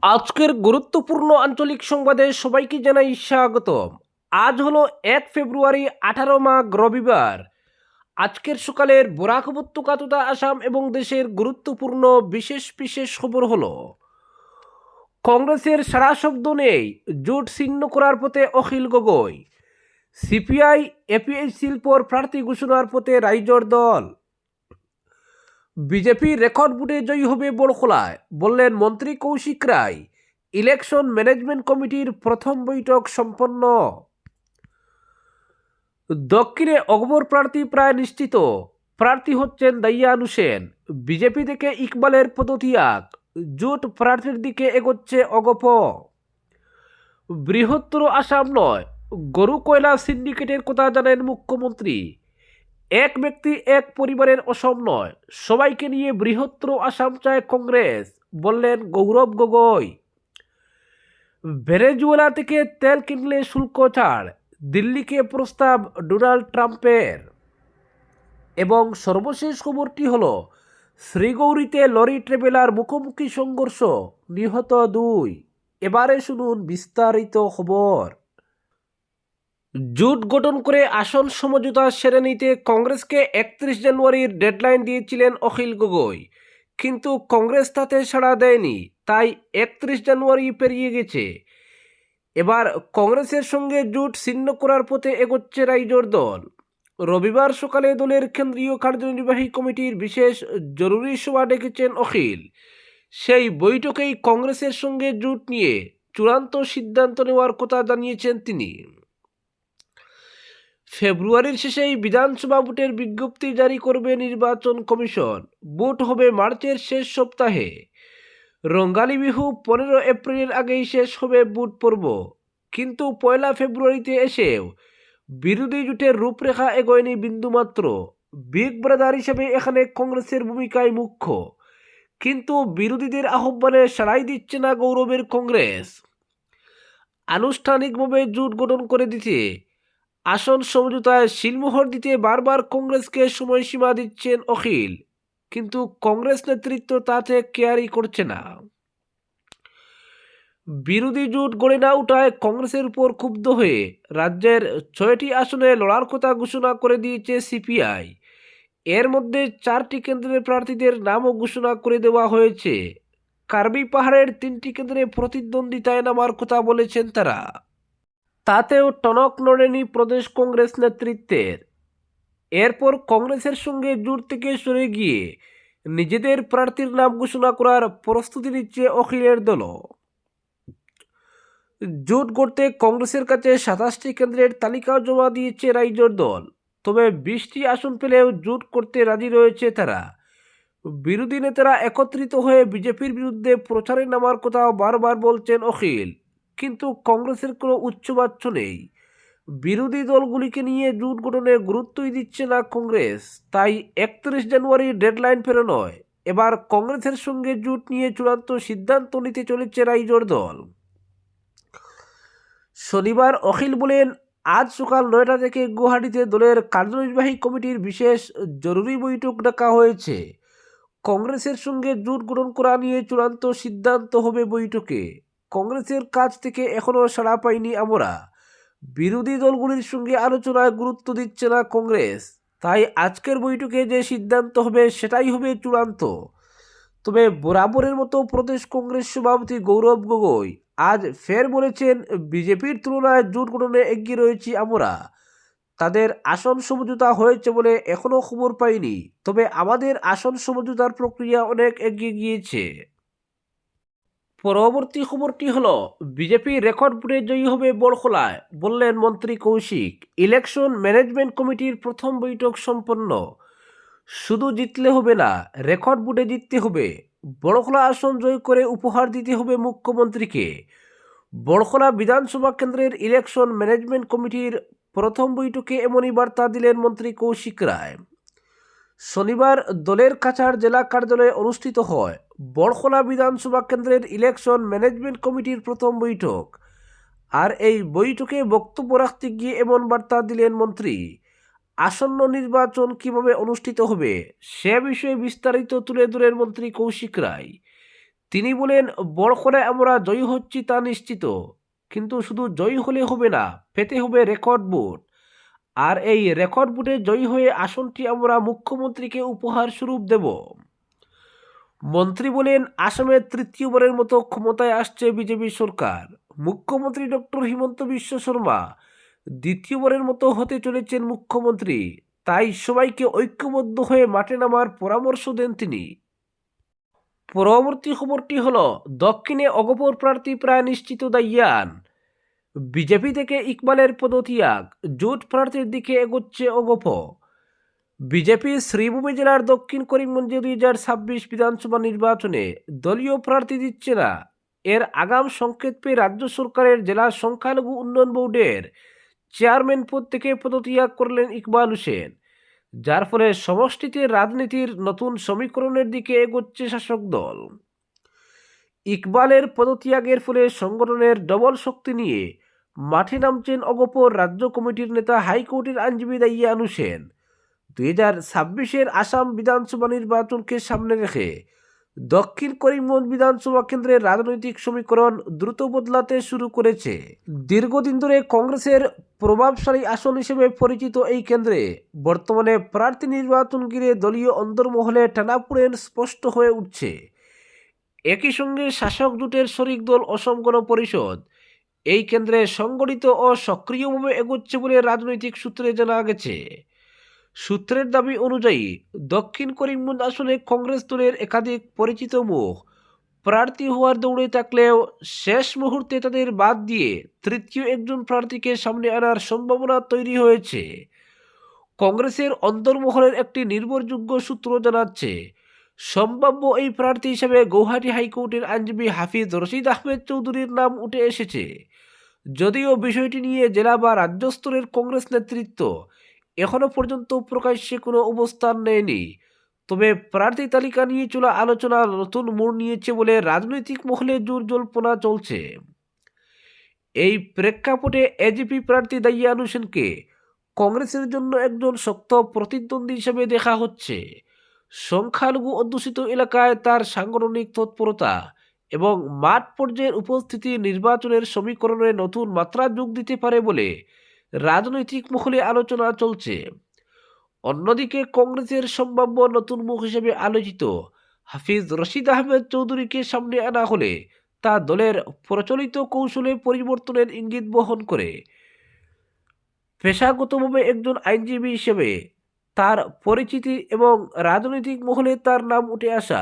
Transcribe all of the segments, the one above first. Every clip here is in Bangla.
আজকের গুরুত্বপূর্ণ আঞ্চলিক সংবাদে সবাইকে জানাই স্বাগতম। আজ হলো 1 ফেব্রুয়ারি, 18 মাঘ, রবিবার। আজকের সকালের বরাক উপত্যকা তথা আসাম এবং দেশের গুরুত্বপূর্ণ বিশেষ বিশেষ খবর হলো: কংগ্রেসের সারা শব্দ নেই, জোট ছিন্ন করার পথে অখিল গগৈ। সিপিআই এপিএইচসির পর প্রার্থী ঘোষণার পথে রাইজোর দল। বিজেপি রেকর্ড ভোটে জয়ী হবে বড়খলায়, বললেন মন্ত্রী কৌশিক রায়। ইলেকশন ম্যানেজমেন্ট কমিটির প্রথম বৈঠক সম্পন্ন। দক্ষিণে অগবর প্রার্থী প্রায় নিশ্চিত, প্রার্থী হচ্ছেন দাইয়ান হোসেন। বিজেপি থেকে ইকবালের পদত্যাগ, জোট প্রার্থীর দিকে এগোচ্ছে অগপ। বৃহত্তর আসাম নয়, গরু কয়লা সিন্ডিকেটের কথা জানেন মুখ্যমন্ত্রী। এক ব্যক্তি এক পরিবারের অসম নয়, সবাইকে নিয়ে বৃহত্তর আসাম চায় কংগ্রেস, বললেন গৌরব গগৈ। ভেনেজুয়েলা থেকে তেল কিনলে শুল্ক ছাড়, দিল্লিকে প্রস্তাব ডোনাল্ড ট্রাম্পের। এবং সর্বশেষ খবরটি হলো, শ্রীগৌরীতে লরি ট্রেভেলার মুখোমুখি সংঘর্ষ, নিহত 2। এবারে শুনুন বিস্তারিত খবর। জোট গঠন করে আসন সমঝোতা সেরে নিতে কংগ্রেসকে 31 জানুয়ারির ডেডলাইন দিয়েছিলেন অখিল গগৈ, কিন্তু কংগ্রেস তাতে সাড়া দেয়নি, তাই 31 জানুয়ারি পেরিয়ে গেছে। এবার কংগ্রেসের সঙ্গে জোট ছিন্ন করার পথে এগোচ্ছে রাইজোর দল। রবিবার সকালে দলের কেন্দ্রীয় কার্যনির্বাহী কমিটির বিশেষ জরুরি সভা ডেকেছেন অখিল। সেই বৈঠকেই কংগ্রেসের সঙ্গে জোট নিয়ে চূড়ান্ত সিদ্ধান্ত নেওয়ার কথা জানিয়েছেন তিনি। ফেব্রুয়ারির শেষেই বিধানসভা ভোটের বিজ্ঞপ্তি জারি করবে নির্বাচন কমিশন। ভোট হবে মার্চের শেষ সপ্তাহে। রঙ্গালী বিহু 15 এপ্রিলের আগেই শেষ হবে ভোট পর্ব। কিন্তু 1 ফেব্রুয়ারিতে এসেও বিরোধী জোটের রূপরেখা এগোয়নি বিন্দুমাত্র। বিগ ব্রাদার হিসেবে এখানে কংগ্রেসের ভূমিকায় মুখ্য, কিন্তু বিরোধীদের আহ্বানে সাড়াই দিচ্ছে না গৌরবের কংগ্রেস। আনুষ্ঠানিকভাবে জোট গঠন করে দিতে, আসন সমঝোতায় শিলমোহর দিতে বারবার কংগ্রেসকে সময়সীমা দিচ্ছেন অখিল, কিন্তু কংগ্রেস নেতৃত্ব তাতে কেয়ারই করছে না। বিরোধী জোট গড়ে না উঠায় কংগ্রেসের উপর ক্ষুব্ধ হয়ে রাজ্যের 6টি আসনে লড়ার কথা ঘোষণা করে দিয়েছে সিপিআই। এর মধ্যে 4টি কেন্দ্রের প্রার্থীদের নামও ঘোষণা করে দেওয়া হয়েছে। কার্বি পাহাড়ের 3টি কেন্দ্রে প্রতিদ্বন্দ্বিতায় নামার কথা বলেছেন তারা। তাতেও টনক নড়েনি প্রদেশ কংগ্রেস নেতৃত্বের। এরপর কংগ্রেসের সঙ্গে জোট থেকে সরে গিয়ে নিজেদের প্রার্থীর নাম ঘোষণা করার প্রস্তুতি নিচ্ছে অখিলের দলও। জোট গড়তে কংগ্রেসের কাছে 27টি কেন্দ্রের তালিকাও জমা দিয়েছে রাইজোর দল, তবে 20টি আসন পেলেও জোট করতে রাজি রয়েছে তারা। বিরোধী নেতারা একত্রিত হয়ে বিজেপির বিরুদ্ধে প্রচারে নামার কথাও বারবার বলছেন অখিল, কিন্তু কংগ্রেসের কোনো উচ্চবাচ্য নেই। বিরোধী দলগুলিকে নিয়ে জোট গঠনে গুরুত্বই দিচ্ছে না কংগ্রেস, তাই 31 জানুয়ারি ডেডলাইন পেরোনোয় এবার কংগ্রেসের সঙ্গে জোট নিয়ে চূড়ান্ত সিদ্ধান্ত নিতে চলেছে রাইজোর দল। শনিবার অখিল বলেন, আজ সকাল 9টা থেকে গুয়াহাটিতে দলের কার্যনির্বাহী কমিটির বিশেষ জরুরি বৈঠক ডাকা হয়েছে। কংগ্রেসের সঙ্গে জোট গঠন করা নিয়ে চূড়ান্ত সিদ্ধান্ত হবে বৈঠকে। কংগ্রেসের কাছ থেকে এখনও সাড়া পাইনি আমরা। বিরোধী দলগুলির সঙ্গে আলোচনায় গুরুত্ব দিচ্ছে না কংগ্রেস, তাই আজকের বৈঠকে যে সিদ্ধান্ত হবে সেটাই হবে চূড়ান্ত। তবে বরাবরের মতো প্রদেশ কংগ্রেস সভাপতি গৌরব গগৈ আজ ফের বলেছেন, বিজেপির তুলনায় জোট গঠনে এগিয়ে রয়েছি আমরা। তাদের আসন সমঝোতা হয়েছে বলে এখনও খবর পাইনি, তবে আমাদের আসন সমঝোতার প্রক্রিয়া অনেক এগিয়ে গিয়েছে। পরবর্তী খবরটি হলো, বিজেপি রেকর্ড ভোটে জয়ী হবে বড়খলায়, বললেন মন্ত্রী কৌশিক। ইলেকশন ম্যানেজমেন্ট কমিটির প্রথম বৈঠক সম্পন্ন। শুধু জিতলে হবে না, রেকর্ড ভোটে জিততে হবে। বড়খলা আসন জয় করে উপহার দিতে হবে মুখ্যমন্ত্রীকে। বড়খলা বিধানসভা কেন্দ্রের ইলেকশন ম্যানেজমেন্ট কমিটির প্রথম বৈঠকে এমনই বার্তা দিলেন মন্ত্রী কৌশিক রায়। শনিবার দলের কাছাড় জেলা কার্যালয়ে অনুষ্ঠিত হয় বড়খলা বিধানসভা কেন্দ্রের ইলেকশন ম্যানেজমেন্ট কমিটির প্রথম বৈঠক। আর এই বৈঠকে বক্তব্য রাখতে গিয়ে এমন বার্তা দিলেন মন্ত্রী। আসন্ন নির্বাচন কিভাবে অনুষ্ঠিত হবে সে বিষয়ে বিস্তারিত তুলে ধরেন মন্ত্রী কৌশিক রায়। তিনি বলেন, বড়খড়ায় আমরা জয়ী হচ্ছি তা নিশ্চিত, কিন্তু শুধু জয়ী হলে হবে না, পেতে হবে রেকর্ড ভোট। আর এই রেকর্ড ভোটে জয়ী হয়ে আসনটি আমরা মুখ্যমন্ত্রীকে উপহার স্বরূপ দেব। মন্ত্রী বলেন, আসামে তৃতীয়বারের মতো ক্ষমতায় আসছে বিজেপি সরকার। মুখ্যমন্ত্রী ডক্টর হিমন্ত বিশ্ব শর্মা দ্বিতীয়বারের মতো হতে চলেছেন মুখ্যমন্ত্রী, তাই সবাইকে ঐক্যবদ্ধ হয়ে মাঠে নামার পরামর্শ দেন তিনি। পরবর্তী খবরটি হল, দক্ষিণে অগপর প্রার্থী প্রায় নিশ্চিত দাইয়ান। বিজেপি থেকে ইকবালের পদত্যাগ, জোট প্রার্থীর দিকে এগোচ্ছে অগপ। বিজেপি শ্রীভূমি জেলার দক্ষিণ করিমগঞ্জে 2026 বিধানসভা নির্বাচনে দলীয় প্রার্থী দিচ্ছে না। এর আগাম সংকেত পেয়ে রাজ্য সরকারের জেলা সংখ্যালঘু উন্নয়ন বোর্ডের চেয়ারম্যান পদ থেকে পদত্যাগ করলেন ইকবাল হোসেন, যার ফলে সমষ্টিতে রাজনীতির নতুন সমীকরণের দিকে এগোচ্ছে শাসক দল। ইকবালের পদত্যাগের ফলে সংগঠনের ডবল শক্তি নিয়ে মাঠে নামছেন অগপর রাজ্য কমিটির নেতা হাইকোর্টের আইনজীবী দাইয়ান হোসেন। 2026 আসাম বিধানসভা নির্বাচনকে সামনে রেখে দক্ষিণ করিমগঞ্জ বিধানসভা কেন্দ্রের রাজনৈতিক সমীকরণ দ্রুত বদলাতে শুরু করেছে। দীর্ঘদিন ধরে কংগ্রেসের প্রভাবশালী আসন হিসেবে পরিচিত এই কেন্দ্রে বর্তমানে প্রার্থী নির্বাচন ঘিরে দলীয় অন্দরমহলে টানাপোড়েন স্পষ্ট হয়ে উঠছে। একই সঙ্গে শাসক জোটের শরিক দল অসম গণ পরিষদ এই কেন্দ্রে সংগঠিত ও সক্রিয়ভাবে এগোচ্ছে বলে রাজনৈতিক সূত্রে জানা গেছে। সূত্রের দাবি অনুযায়ী দক্ষিণ করিমগঞ্জ আসনে কংগ্রেস দলের একাধিক পরিচিত মুখ প্রার্থী হওয়ার দৌড়ে থাকলেও শেষ মুহূর্তে তাদের বাদ দিয়ে তৃতীয় একজন প্রার্থীকে সামনে আনার সম্ভাবনা তৈরি হয়েছে। কংগ্রেসের অন্তর্মহলের একটি নির্ভরযোগ্য সূত্র জানাচ্ছে, সম্ভাব্য এই প্রার্থী হিসেবে গৌহাটি হাইকোর্টের আইনজীবী হাফিজ রশিদ আহমেদ চৌধুরীর নাম উঠে এসেছে। যদিও বিষয়টি নিয়ে জেলা বা রাজ্য স্তরের কংগ্রেস নেতৃত্ব এখনো পর্যন্ত প্রকাশ্যে কোনো অবস্থান নেয়নি, তবে প্রার্থী তালিকা নিয়ে চলা আলোচনা নতুন মোড় নিয়েছে বলে রাজনৈতিক মহলে জোর জল্পনা চলছে। এই প্রেক্ষাপটে এজিপি প্রার্থী দাইয়ান হোসেনকে কংগ্রেসের জন্য একজন শক্ত প্রতিদ্বন্দ্বী হিসেবে দেখা হচ্ছে। সংখ্যালঘু অধ্যুষিত এলাকায় তার সাংগঠনিক তৎপরতা এবং মাঠ পর্যায়ের উপস্থিতি নির্বাচনের সমীকরণে নতুন মাত্রা যোগ দিতে পারে বলে রাজনৈতিক মহলে আলোচনা চলছে। অন্যদিকে কংগ্রেসের সম্ভাব্য নতুন মুখ হিসেবে আলোচিত হাফিজ রশিদ আহমেদ চৌধুরীকে সামনে আনা হলে তা দলের প্রচলিত কৌশলে পরিবর্তনের ইঙ্গিত বহন করে। পেশাগতভাবে একজন আইনজীবী হিসেবে তার পরিচিতি এবং রাজনৈতিক মহলে তার নাম উঠে আসা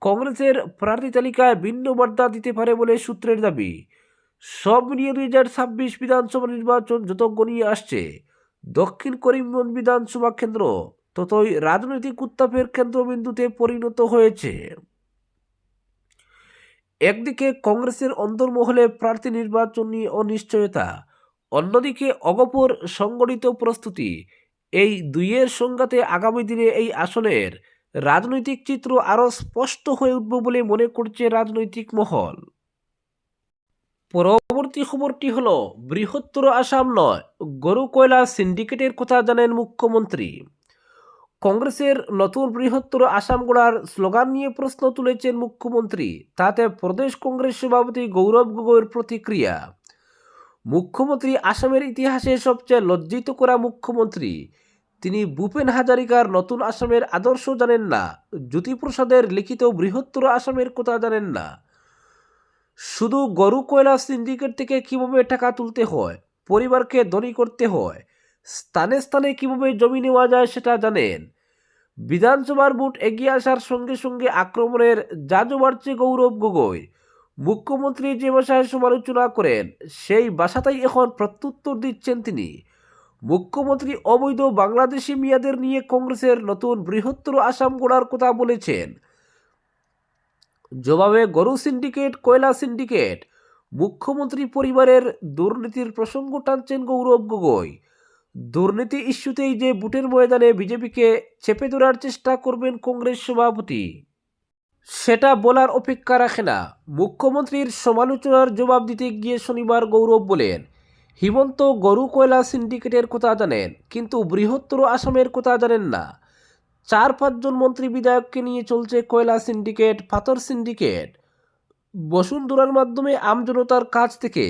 কংগ্রেসের প্রার্থী তালিকায় ভিন্ন বার্তা দিতে পারে বলে সূত্রের দাবি। সব মিলিয়ে 2026 বিধানসভা নির্বাচন যত গনিয়ে আসছে, দক্ষিণ করিমগঞ্জ বিধানসভা কেন্দ্র ততই রাজনৈতিক উত্তাপের কেন্দ্রবিন্দুতে পরিণত হয়েছে। একদিকে কংগ্রেসের অন্তর্মহলে প্রার্থী নির্বাচন নিয়ে অনিশ্চয়তা, অন্যদিকে অগপর সংগঠিত প্রস্তুতি, এই দুইয়ের সংঘাতে আগামী দিনে এই আসনের রাজনৈতিক চিত্র আরও স্পষ্ট হয়ে উঠবে বলে মনে করছে রাজনৈতিক মহল। পরবর্তী খবরটি হলো, বৃহত্তর আসাম নয়, গরু কয়লা সিন্ডিকেটের কথা জানেন মুখ্যমন্ত্রী। কংগ্রেসের নতুন বৃহত্তর আসাম গড়ার স্লোগান নিয়ে প্রশ্ন তুলেছেন মুখ্যমন্ত্রী। তাতে প্রদেশ কংগ্রেস সভাপতি গৌরব গগৈর প্রতিক্রিয়া। মুখ্যমন্ত্রী আসামের ইতিহাসে সবচেয়ে লজ্জিত করা মুখ্যমন্ত্রী। তিনি ভূপেন হাজারিকার নতুন আসামের আদর্শ জানেন না, জ্যোতিপ্রসাদের লিখিত বৃহত্তর আসামের কথা জানেন না। শুধু গরু কয়লা সিন্ডিকেট থেকে কীভাবে টাকা তুলতে হয়, পরিবারকে ধনী করতে হয়, স্থানে স্থানে কীভাবে জমি নেওয়া যায় সেটা জানেন। বিধানসভার ভোট এগিয়ে আসার সঙ্গে সঙ্গে আক্রমণের জাজও বাড়ছে গৌরব গগৈ। মুখ্যমন্ত্রী যে ভাষায় সমালোচনা করেন সেই ভাষাতেই এখন প্রত্যুত্তর দিচ্ছেন তিনি। মুখ্যমন্ত্রী অবৈধ বাংলাদেশি মিয়াদের নিয়ে কংগ্রেসের নতুন বৃহত্তর আসাম গড়ার কথা বলেছেন। জবাবে গরু সিন্ডিকেট, কয়লা সিন্ডিকেট, মুখ্যমন্ত্রী পরিবারের দুর্নীতির প্রসঙ্গ টানছেন গৌরব গগৈ। দুর্নীতি ইস্যুতেই যে ভোটের ময়দানে বিজেপিকে চেপে ধরার চেষ্টা করবেন কংগ্রেস সভাপতি, সেটা বলার অপেক্ষা রাখে না। মুখ্যমন্ত্রীর সমালোচনার জবাব দিতে গিয়ে শনিবার গৌরব বলেন, হিমন্ত গরু কয়লা সিন্ডিকেটের কথা জানেন, কিন্তু বৃহত্তর আসামের কথা জানেন না। 4-5 জন মন্ত্রী বিধায়ককে নিয়ে চলছে কয়লা সিন্ডিকেট, পাথর সিন্ডিকেট। বসুন্ধরার মাধ্যমে আমজনতার কাছ থেকে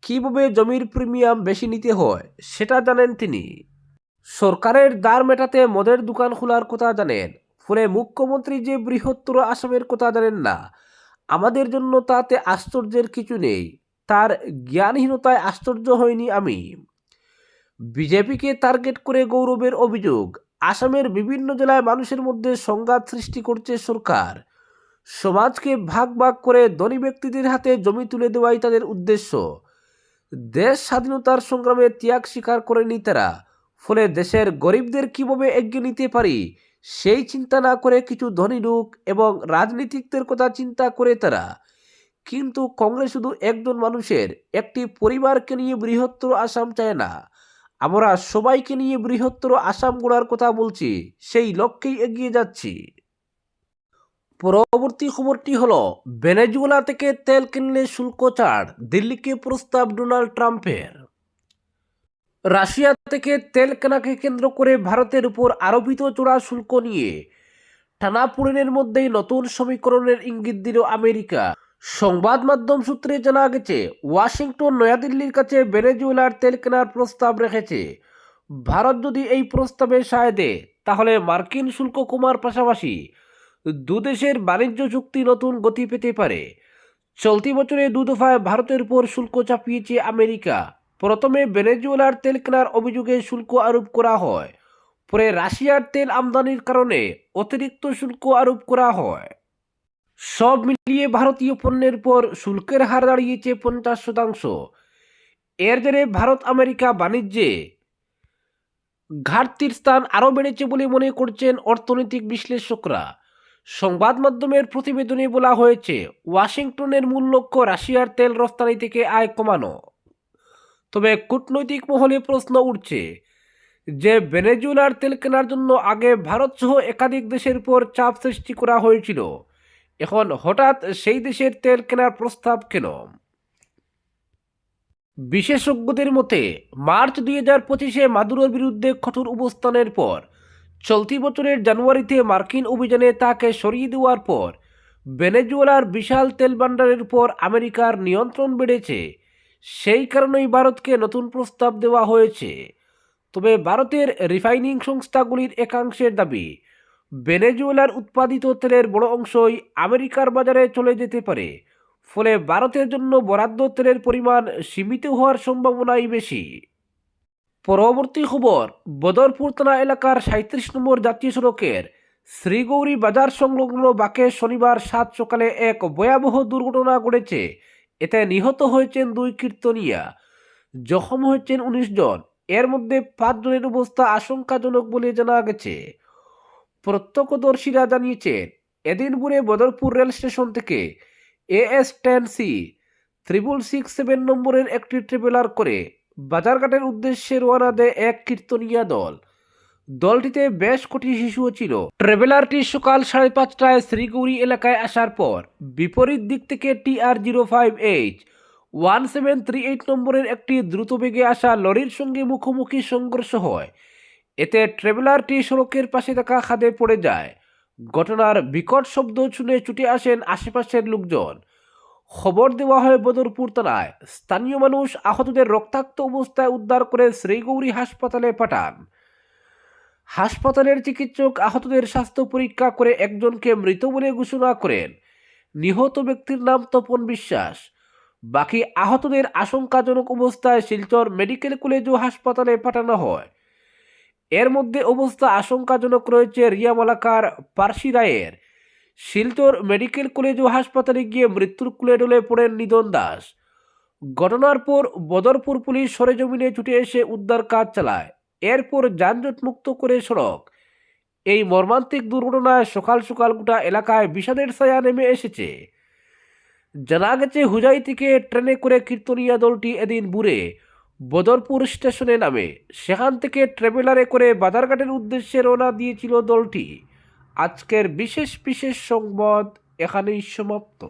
কীভাবে জমির প্রিমিয়াম বেশি নিতে হয় সেটা জানেন তিনি। সরকারের দ্বার মেটাতে মদের দোকান খোলার কথা জানেন, ফলে মুখ্যমন্ত্রী যে বৃহত্তর আসামের কথা জানেন না। আমাদের জন্য তাতে আশ্চর্যের কিছু নেই, তার জ্ঞানহীনতায় আশ্চর্য হয়নি আমি। বিজেপিকে টার্গেট করে গৌরবের অভিযোগ, আসামের বিভিন্ন জেলায় মানুষের মধ্যে সংঘাত সৃষ্টি করছে সরকার। সমাজকে ভাগ ভাগ করে ধনী ব্যক্তিদের হাতে জমি তুলে দেওয়াই তাদের উদ্দেশ্য। দেশ স্বাধীনতার সংগ্রামে ত্যাগ স্বীকার করেনি তারা, ফলে দেশের গরিবদের কীভাবে এগিয়ে নিতে পারি সেই চিন্তা না করে কিছু ধনী লোক এবং রাজনীতিকদের কথা চিন্তা করে তারা। কিন্তু কংগ্রেস শুধু একজন মানুষের, একটি পরিবারকে নিয়ে বৃহত্তর আসাম চায় না। আমরা সবাইকে নিয়ে বৃহত্তর আসাম গড়ার কথা বলছি, সেই লক্ষ্যেই এগিয়ে যাচ্ছি। পরবর্তী খবরটি হলো, ভেনেজুয়েলা থেকে তেল কিনলে শুল্ক ছাড়, দিল্লিকে প্রস্তাব ডোনাল্ড ট্রাম্পের। রাশিয়া থেকে তেল কেনাকে কেন্দ্র করে ভারতের উপর আরোপিত চড়া শুল্ক নিয়ে টানাপোড়েনের মধ্যেই নতুন সমীকরণের ইঙ্গিত দিল আমেরিকা। সংবাদ মাধ্যম সূত্রে জানা গেছে, ওয়াশিংটন নয়াদিল্লির কাছে ভেনেজুয়েলার তেল কেনার প্রস্তাব রেখেছে। ভারত যদি এই প্রস্তাবে সায় দেয় তাহলে মার্কিন শুল্ক কমার পাশাপাশি দুদেশের বাণিজ্য চুক্তি নতুন গতি পেতে পারে। চলতি বছরে দুদফায় ভারতের উপর শুল্ক চাপিয়েছে আমেরিকা। প্রথমে ভেনেজুয়েলার তেল কেনার অভিযোগে শুল্ক আরোপ করা হয়, পরে রাশিয়ার তেল আমদানির কারণে অতিরিক্ত শুল্ক আরোপ করা হয়। সব মিলিয়ে ভারতীয় পণ্যের পর শুল্কের হার দাঁড়িয়েছে 50%। এর জেরে ভারত আমেরিকা বাণিজ্যে ঘাটতির স্থান আরও বেড়েছে বলে মনে করছেন অর্থনৈতিক বিশ্লেষকরা। সংবাদ মাধ্যমের প্রতিবেদনে বলা হয়েছে, ওয়াশিংটনের মূল লক্ষ্য রাশিয়ার তেল রফতানি থেকে আয় কমানো। তবে কূটনৈতিক মহলে প্রশ্ন উঠছে যে ভেনেজুয়েলার তেল কেনার জন্য আগে ভারত সহ একাধিক দেশের উপর চাপ সৃষ্টি করা হয়েছিল, এখন হঠাৎ সেই দেশের তেল কেনার প্রস্তাব কেন? বিশেষজ্ঞদের মতে, মার্চ 2025-এ মাদুরোর বিরুদ্ধে কঠোর অবস্থানের পর চলতি বছরের জানুয়ারিতে মার্কিন অভিযানে তাকে সরিয়ে দেওয়ার পর ভেনেজুয়েলার বিশাল তেল ভান্ডারের উপর আমেরিকার নিয়ন্ত্রণ বেড়েছে। সেই কারণেই ভারতকে নতুন প্রস্তাব দেওয়া হয়েছে। তবে ভারতের রিফাইনিং সংস্থাগুলির একাংশের দাবি, ভেনেজুয়েলার উৎপাদিত তেলের বড় অংশই আমেরিকার বাজারে চলে যেতে পারে, ফলে ভারতের জন্য বরাদ্দ তেলের পরিমাণ সীমিত হওয়ার সম্ভাবনাই বেশি। পরবর্তী খবর, বদরপুর থানা এলাকার 37 নম্বর জাতীয় সড়কের শ্রীগৌরী বাজার সংলগ্ন বাঁকে শনিবার 7 সকালে এক ভয়াবহ দুর্ঘটনা ঘটেছে। এতে নিহত হয়েছেন 2 কীর্তনিয়া, জখম হয়েছেন 19 জন। এর মধ্যে 5 জনের অবস্থা আশঙ্কাজনক বলে জানা গেছে। প্রত্যক্ষদর্শীরা জানিয়েছেন, এদিন ভোরে বদরপুর রেল স্টেশন থেকে AS10C 6667 নম্বরের একটি ট্রাভেলার করে বাজারঘাটের উদ্দেশ্যে রওনা দেয় এক কীর্তনিয়া দল। দলটিতে বেশ কটি শিশুও ছিল। ট্রাভেলারটি সকাল 5:30টায় শ্রীগৌরী এলাকায় আসার পর বিপরীত দিক থেকে TR05H 1738 নম্বরের একটি দ্রুতবেগে আসা লরির সঙ্গে মুখোমুখি সংঘর্ষ হয়। এতে ট্রাভেলারটি সড়কের পাশে থাকা খাদে পড়ে যায়। ঘটনার বিকট শব্দ শুনে ছুটে আসেন আশেপাশের লোকজন। খবর দেওয়া হয় বদরপুর থানায়। স্থানীয় মানুষ আহতদের রক্তাক্ত অবস্থায় উদ্ধার করে শ্রীগৌরী হাসপাতালে পাঠান। হাসপাতালের চিকিৎসক আহতদের স্বাস্থ্য পরীক্ষা করে একজনকে মৃত বলে ঘোষণা করেন। নিহত ব্যক্তির নাম তপন বিশ্বাস। বাকি আহতদের আশঙ্কাজনক অবস্থায় শিলচর মেডিকেল কলেজ ও হাসপাতালে পাঠানো হয়। এর মধ্যে অবস্থা আশঙ্কাজনক রয়েছে রিয়া মালাকার, পার্সি রায়ের। শিলচর মেডিকেল কলেজ ও হাসপাতালে গিয়ে মৃত্যুর কোলে ঢলে পড়েন নিদন দাস। ঘটনার পর বদরপুর পুলিশ সরেজমিনে ছুটে এসে উদ্ধার কাজ চালায়। এরপর যানজট মুক্ত করে সড়ক। এই মর্মান্তিক দুর্ঘটনায় সকাল সকাল গোটা এলাকায় বিষাদের ছায়া নেমে এসেছে। জানা গেছে, হুজাই থেকে ট্রেনে করে কীর্তনিয়া দলটি এদিন ভোরে বদরপুর স্টেশনে নামে। সেখান থেকে ট্রাভেলারে করে বাজারঘাটের উদ্দেশ্যে রওনা দিয়েছিল দলটি। আজকের বিশেষ সংবাদ এখানেই সমাপ্ত।